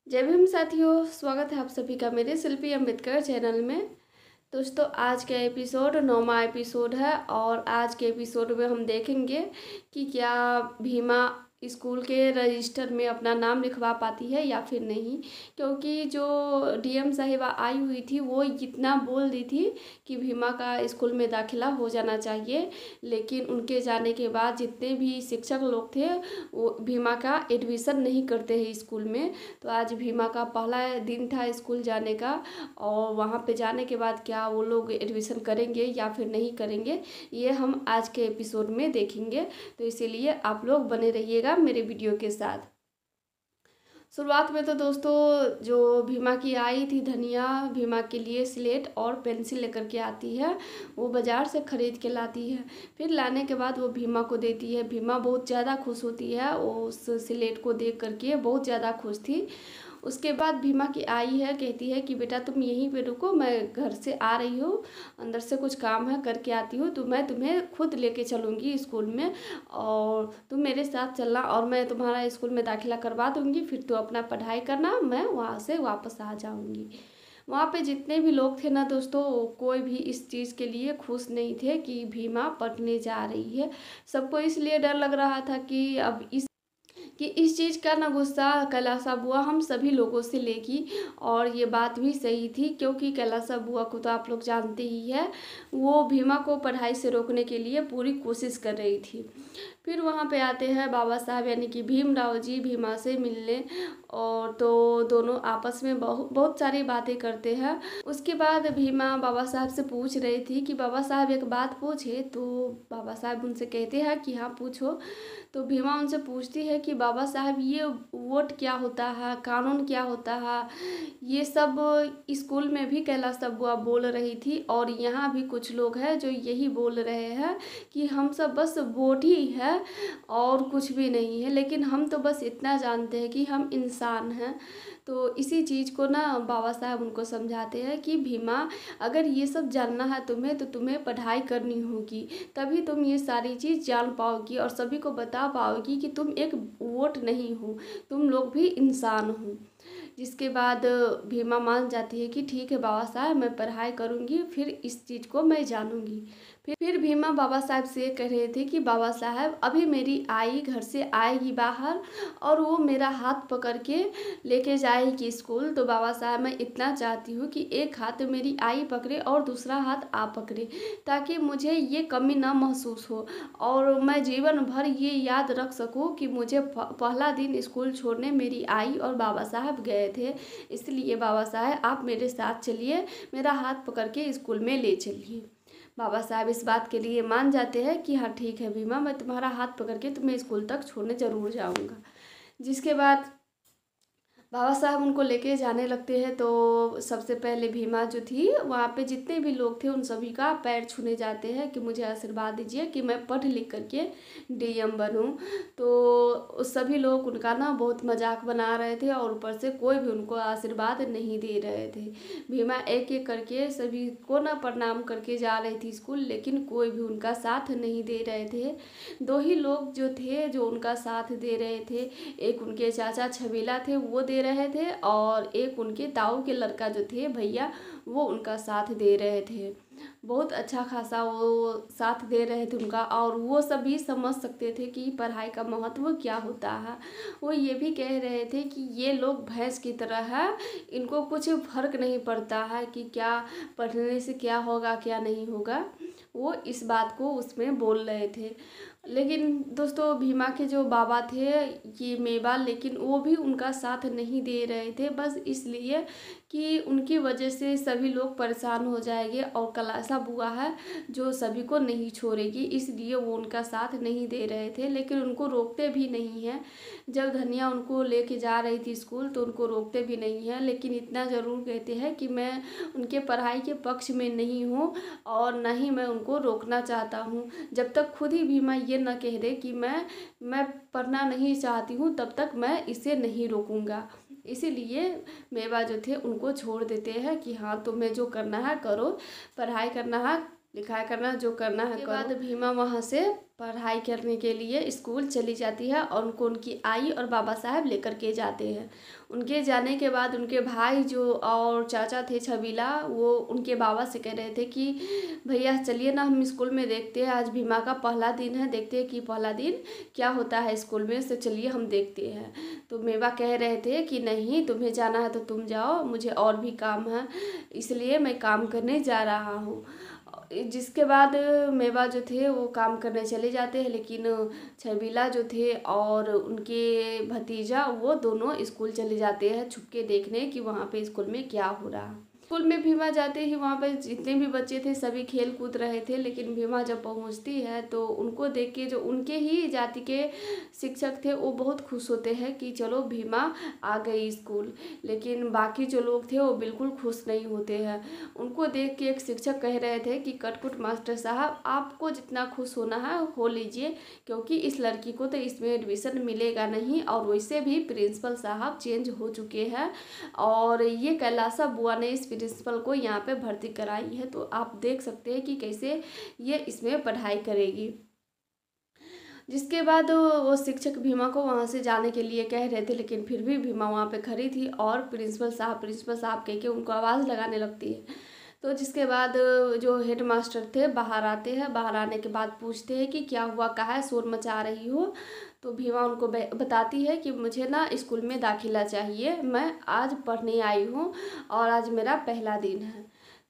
जय भीम साथियों, स्वागत है आप सभी का मेरे शिल्पी अम्बेडकर चैनल में। दोस्तों, आज का एपिसोड 9वां एपिसोड है और आज के एपिसोड में हम देखेंगे कि क्या भीमा स्कूल के रजिस्टर में अपना नाम लिखवा पाती है या फिर नहीं। क्योंकि जो डीएम साहिबा आई हुई थी वो इतना बोल दी थी कि भीमा का स्कूल में दाखिला हो जाना चाहिए, लेकिन उनके जाने के बाद जितने भी शिक्षक लोग थे वो भीमा का एडमिशन नहीं करते हैं स्कूल में। तो आज भीमा का पहला दिन था स्कूल जाने का और वहाँ पे जाने के बाद क्या वो लोग एडमिशन करेंगे या फिर नहीं करेंगे, ये हम आज के एपिसोड में देखेंगे। तो इसीलिए आप लोग बने रहिएगा मेरे वीडियो के साथ। शुरुआत में तो दोस्तों जो भीमा की आई थी धनिया, भीमा के लिए स्लेट और पेंसिल लेकर के आती है। वो बाज़ार से ख़रीद के लाती है, फिर लाने के बाद वो भीमा को देती है। भीमा बहुत ज़्यादा खुश होती है, वो उस स्लेट को देख करके बहुत ज़्यादा खुश थी। उसके बाद भीमा की आई है, कहती है कि बेटा तुम यहीं पे रुको, मैं घर से आ रही हूँ, अंदर से कुछ काम है करके आती हूँ, तो मैं तुम्हें खुद लेके चलूँगी स्कूल में और तुम मेरे साथ चलना और मैं तुम्हारा स्कूल में दाखिला करवा दूँगी। फिर तो अपना पढ़ाई करना, मैं वहाँ से वापस आ जाऊँगी। वहाँ पे जितने भी लोग थे ना दोस्तों, कोई भी इस चीज़ के लिए खुश नहीं थे कि भीमा पढ़ने जा रही है। सबको इसलिए डर लग रहा था कि इस चीज़ का ना गुस्सा कैलासा बुआ हम सभी लोगों से लेगी। और ये बात भी सही थी, क्योंकि कैलासा बुआ को तो आप लोग जानते ही है, वो भीमा को पढ़ाई से रोकने के लिए पूरी कोशिश कर रही थी। फिर वहाँ पे आते हैं बाबा साहब यानी कि भीमराव जी भीमा से मिलने, और तो दोनों आपस में बहुत सारी बातें करते हैं। उसके बाद भीमा बाबा साहब से पूछ रही थी कि बाबा साहब एक बात पूछे, तो बाबा साहब उनसे कहते हैं कि हाँ पूछो। तो भीमा उनसे पूछती है कि बाबा साहब ये वोट क्या होता है, कानून क्या होता है। ये सब स्कूल में भी कैलाश बुआ बोल रही थी और यहाँ भी कुछ लोग हैं जो यही बोल रहे हैं कि हम सब बस वोट ही है और कुछ भी नहीं है, लेकिन हम तो बस इतना जानते हैं कि हम इंसान हैं। तो इसी चीज़ को ना बाबा साहब उनको समझाते हैं कि भीमा, अगर ये सब जानना है तुम्हें तो तुम्हें पढ़ाई करनी होगी, तभी तुम ये सारी चीज़ जान पाओगी और सभी को बता पाओगी कि तुम एक वोट नहीं हो, तुम लोग भी इंसान हो। जिसके बाद भीमा मान जाती है कि ठीक है बाबा साहब, मैं पढ़ाई करूँगी, फिर इस चीज़ को मैं जानूँगी। फिर भीमा बाबा साहब से कह रहे थे कि बाबा साहब अभी मेरी आई घर से आएगी बाहर और वो मेरा हाथ पकड़ के लेके जाएगी स्कूल। तो बाबा साहब मैं इतना चाहती हूँ कि एक हाथ मेरी आई पकड़े और दूसरा हाथ आप पकड़े, ताकि मुझे ये कमी ना महसूस हो और मैं जीवन भर ये याद रख सकूँ कि मुझे पहला दिन स्कूल छोड़ने मेरी आई और बाबा साहब गए थे। इसलिए बाबा साहब आप मेरे साथ चलिए, मेरा हाथ पकड़ के स्कूल में ले चलिए। बाबा साहब इस बात के लिए मान जाते हैं कि हाँ ठीक है भीमा, मैं तुम्हारा हाथ पकड़ के तुम्हें स्कूल तक छोड़ने ज़रूर जाऊँगा। जिसके बाद बाबा साहब उनको लेके जाने लगते हैं। तो सबसे पहले भीमा जो थी वहाँ पे जितने भी लोग थे उन सभी का पैर छूने जाते हैं कि मुझे आशीर्वाद दीजिए कि मैं पढ़ लिख करके डीएम बनूं। तो सभी लोग उनका ना बहुत मजाक बना रहे थे और ऊपर से कोई भी उनको आशीर्वाद नहीं दे रहे थे। भीमा एक एक करके सभी को ना प्रणाम करके जा रही थी स्कूल, लेकिन कोई भी उनका साथ नहीं दे रहे थे। दो ही लोग जो थे जो उनका साथ दे रहे थे, एक उनके चाचा छबीला थे वो दे रहे थे और एक उनके ताऊ के लड़का जो थे भैया वो उनका साथ दे रहे थे। बहुत अच्छा खासा वो साथ दे रहे थे उनका, और वो सभी समझ सकते थे कि पढ़ाई का महत्व क्या होता है। वो ये भी कह रहे थे कि ये लोग भैंस की तरह है, इनको कुछ फर्क नहीं पड़ता है कि क्या पढ़ने से क्या होगा क्या नहीं होगा। वो इस बात को उसमें बोल रहे थे। लेकिन दोस्तों भीमा के जो बाबा थे ये मेवा, लेकिन वो भी उनका साथ नहीं दे रहे थे, बस इसलिए कि उनकी वजह से सभी लोग परेशान हो जाएंगे और कैलाशा बुआ है जो सभी को नहीं छोड़ेगी, इसलिए वो उनका साथ नहीं दे रहे थे। लेकिन उनको रोकते भी नहीं हैं। जब धनिया उनको लेके जा रही थी स्कूल तो उनको रोकते भी नहीं हैं, लेकिन इतना ज़रूर कहते हैं कि मैं उनके पढ़ाई के पक्ष में नहीं हूँ और ना ही मैं उनको रोकना चाहता हूँ। जब तक खुद ही भीमा ये न कह दे कि मैं पढ़ना नहीं चाहती हूँ, तब तक मैं इसे नहीं रोकूंगा। इसीलिए मेवा जो थे उनको छोड़ देते हैं कि हाँ तुम्हें जो करना है करो, पढ़ाई करना है लिखा करना, जो करना है। उसके बाद भीमा वहाँ से पढ़ाई करने के लिए स्कूल चली जाती है और उनको उनकी आई और बाबा साहब लेकर के जाते हैं। उनके जाने के बाद उनके भाई जो और चाचा थे छबीला, वो उनके बाबा से कह रहे थे कि भैया चलिए ना हम स्कूल में देखते हैं, आज भीमा का पहला दिन है, देखते हैं कि पहला दिन क्या होता है स्कूल में, तो चलिए हम देखते हैं। तो मेवा कह रहे थे कि नहीं, तुम्हें जाना है तो तुम जाओ, मुझे और भी काम है, इसलिए मैं काम करने जा रहा हूँ। जिसके बाद मेवा जो थे वो काम करने चले जाते हैं, लेकिन छबीला जो थे और उनके भतीजा वो दोनों स्कूल चले जाते हैं छुपके देखने कि वहाँ पे स्कूल में क्या हो रहा है। स्कूल में भीमा जाते ही वहाँ पे जितने भी बच्चे थे सभी खेल कूद रहे थे, लेकिन भीमा जब पहुँचती है तो उनको देख के जो उनके ही जाति के शिक्षक थे वो बहुत खुश होते हैं कि चलो भीमा आ गई स्कूल। लेकिन बाकी जो लोग थे वो बिल्कुल खुश नहीं होते हैं। उनको देख के एक शिक्षक कह रहे थे कि कटकुट मास्टर साहब, आपको जितना खुश होना है हो लीजिए, क्योंकि इस लड़की को तो इसमें एडमिशन मिलेगा नहीं, और वैसे भी प्रिंसिपल साहब चेंज हो चुके हैं और ये कैलासा बुआ ने इस प्रिंसिपल को यहाँ पे भर्ती कराई है, तो आप देख सकते हैं कि कैसे ये इसमें पढ़ाई करेगी। जिसके बाद वो शिक्षक भीमा को वहाँ से जाने के लिए कह रहे थे, लेकिन फिर भी भीमा वहाँ पे खड़ी थी और प्रिंसिपल साहब कह के उनको आवाज़ लगाने लगती है। तो जिसके बाद जो हेड मास्टर थे बाहर आते हैं, बाहर आने के बाद पूछते हैं कि क्या हुआ, कहाँ है, शोर मचा रही हो। तो भीमा उनको बताती है कि मुझे ना स्कूल में दाखिला चाहिए, मैं आज पढ़ने आई हूँ और आज मेरा पहला दिन है।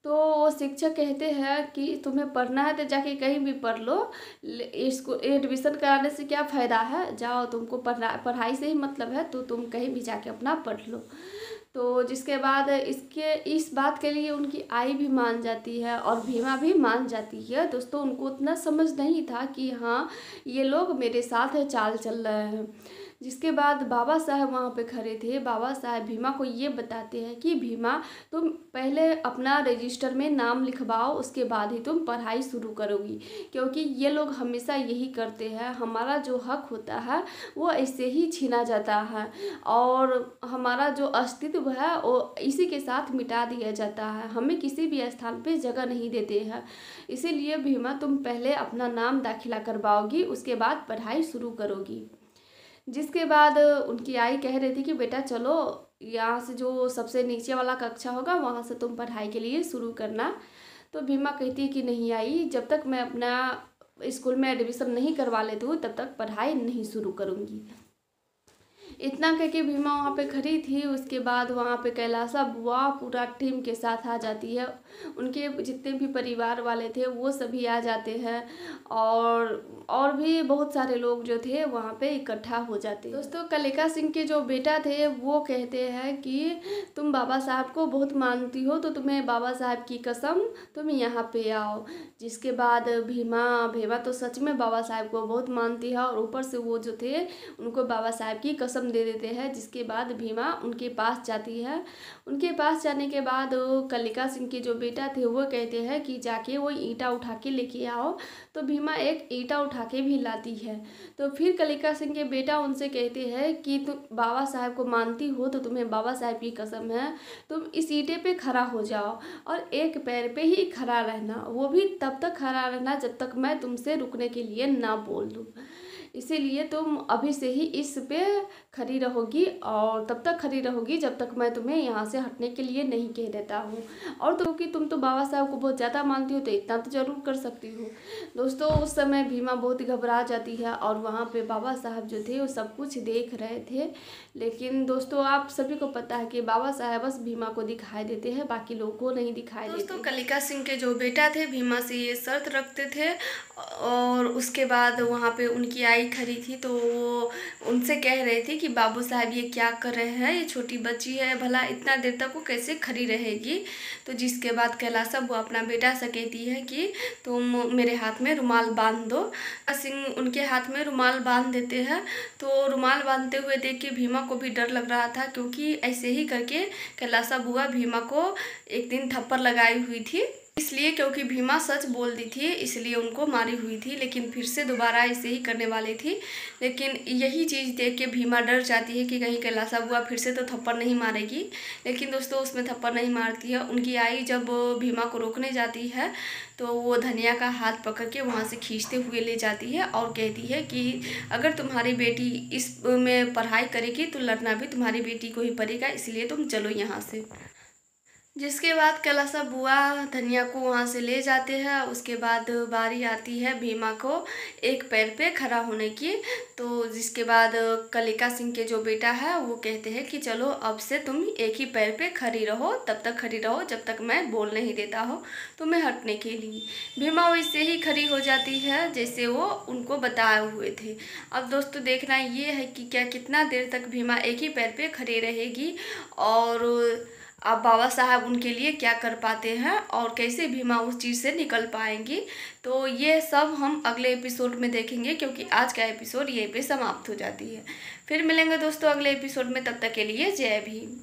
तो वो शिक्षक कहते हैं कि तुम्हें पढ़ना है तो जाके कहीं भी पढ़ लो, इसको एडमिशन कराने से क्या फ़ायदा है, जाओ, तुमको पढ़ाई से ही मतलब है तो तुम कहीं भी जाके अपना पढ़ लो। तो जिसके बाद इस बात के लिए उनकी आई भी मान जाती है और भीमा भी मान जाती है। दोस्तों, उनको उतना समझ नहीं था कि हाँ ये लोग मेरे साथ चाल चल रहे हैं। जिसके बाद बाबा साहब वहाँ पे खड़े थे। बाबा साहब भीमा को ये बताते हैं कि भीमा, तुम पहले अपना रजिस्टर में नाम लिखवाओ, उसके बाद ही तुम पढ़ाई शुरू करोगी, क्योंकि ये लोग हमेशा यही करते हैं, हमारा जो हक होता है वो ऐसे ही छीना जाता है और हमारा जो अस्तित्व है वो इसी के साथ मिटा दिया जाता है, हमें किसी भी स्थान पे जगह नहीं देते हैं। इसीलिए भीमा, तुम पहले अपना नाम दाखिला करवाओगी, उसके बाद पढ़ाई शुरू करोगी। जिसके बाद उनकी आई कह रही थी कि बेटा चलो, यहाँ से जो सबसे नीचे वाला कक्षा होगा वहाँ से तुम पढ़ाई के लिए शुरू करना। तो भीमा कहती कि नहीं आई, जब तक मैं अपना स्कूल में एडमिशन नहीं करवा लेती हूँ तब तक पढ़ाई नहीं शुरू करूँगी। इतना कह के भीमा वहाँ पे खड़ी थी। उसके बाद वहाँ पे कैलासा बुआ पूरा टीम के साथ आ जाती है, उनके जितने भी परिवार वाले थे वो सभी आ जाते हैं और भी बहुत सारे लोग जो थे वहाँ पे इकट्ठा हो जाते हैं। दोस्तों, कलिका सिंह के जो बेटा थे वो कहते हैं कि तुम बाबा साहब को बहुत मानती हो तो तुम्हें बाबा साहब की कसम तुम यहाँ पे आओ। जिसके बाद भीमा तो सच में बाबा साहब को बहुत मानती है और ऊपर से वो जो थे उनको बाबा साहब की कसम दे देते हैं। जिसके बाद भीमा उनके पास जाती है। उनके पास जाने के बाद कलिका सिंह के जो बेटा थे वो कहते हैं कि जाके वो ईंटा उठा के लेके आओ। तो भीमा एक ईंटा उठा के भी लाती है। तो फिर कलिका सिंह के बेटा उनसे कहते हैं कि तुम बाबा साहब को मानती हो तो तुम्हें बाबा साहब की कसम है, तुम इस ईंटे पे खड़ा हो जाओ और एक पैर पे ही खड़ा रहना, वो भी तब तक खड़ा रहना जब तक मैं तुमसे रुकने के लिए ना बोल दूँ। इसीलिए तुम अभी से ही इस पे खड़ी रहोगी और तब तक खड़ी रहोगी जब तक मैं तुम्हें यहाँ से हटने के लिए नहीं कह देता हूँ। और तो कि तुम तो बाबा साहब को बहुत ज़्यादा मानती हो तो इतना तो ज़रूर कर सकती हो। दोस्तों, उस समय भीमा बहुत घबरा जाती है और वहाँ पे बाबा साहब जो थे वो सब कुछ देख रहे थे। लेकिन दोस्तों, आप सभी को पता है कि बाबा साहब बस भीमा को दिखाई देते हैं, बाकी लोगों को नहीं दिखाई देते। दोस्तों, कलिका सिंह के जो बेटा थे भीमा से ये शर्त रखते थे और उसके बाद वहाँ पे उनकी आई खड़ी थी तो वो उनसे कह रहे थे कि बाबू साहब ये क्या कर रहे हैं, ये छोटी बच्ची है, भला इतना देर तक वो कैसे खड़ी रहेगी। तो जिसके बाद कैलासा वो अपना बेटा से कहती है कि तुम मेरे हाथ में रुमाल बांध दो। सिंह उनके हाथ में रुमाल बांध देते हैं। तो रुमाल बांधते हुए देख के भीमा को भी डर लग रहा था, क्योंकि ऐसे ही करके कैलासा बुआ भीमा को एक दिन थप्पड़ लगाई हुई थी। इसलिए क्योंकि भीमा सच बोल दी थी, इसलिए उनको मारी हुई थी, लेकिन फिर से दोबारा ऐसे ही करने वाली थी। लेकिन यही चीज़ देख के भीमा डर जाती है कि कहीं कैलाशा बुआ फिर से तो थप्पड़ नहीं मारेगी। लेकिन दोस्तों उसमें थप्पड़ नहीं मारती है। उनकी आई जब भीमा को रोकने जाती है तो वो धनिया का हाथ पकड़ के वहाँ से खींचते हुए ले जाती है और कहती है कि अगर तुम्हारी बेटी इस में पढ़ाई करेगी तो लड़ना भी तुम्हारी बेटी को ही पड़ेगा, इसलिए तुम चलो यहाँ से। जिसके बाद कैलाशा बुआ धनिया को वहाँ से ले जाते हैं। उसके बाद बारी आती है भीमा को एक पैर पे खड़ा होने की। तो जिसके बाद कलिका सिंह के जो बेटा है वो कहते हैं कि चलो अब से तुम एक ही पैर पे खड़ी रहो, तब तक खड़ी रहो जब तक मैं बोल नहीं देता हो तुम्हें हटने के लिए। भीमा वैसे ही खड़ी हो जाती है जैसे वो उनको बताए हुए थे। अब दोस्तों देखना ये है कि क्या कितना देर तक भीमा एक ही पैर पे खड़ी रहेगी और अब बाबा साहब उनके लिए क्या कर पाते हैं और कैसे भीमा उस चीज़ से निकल पाएंगी। तो ये सब हम अगले एपिसोड में देखेंगे, क्योंकि आज का एपिसोड यहीं पे समाप्त हो जाती है। फिर मिलेंगे दोस्तों अगले एपिसोड में, तब तक के लिए जय भीम।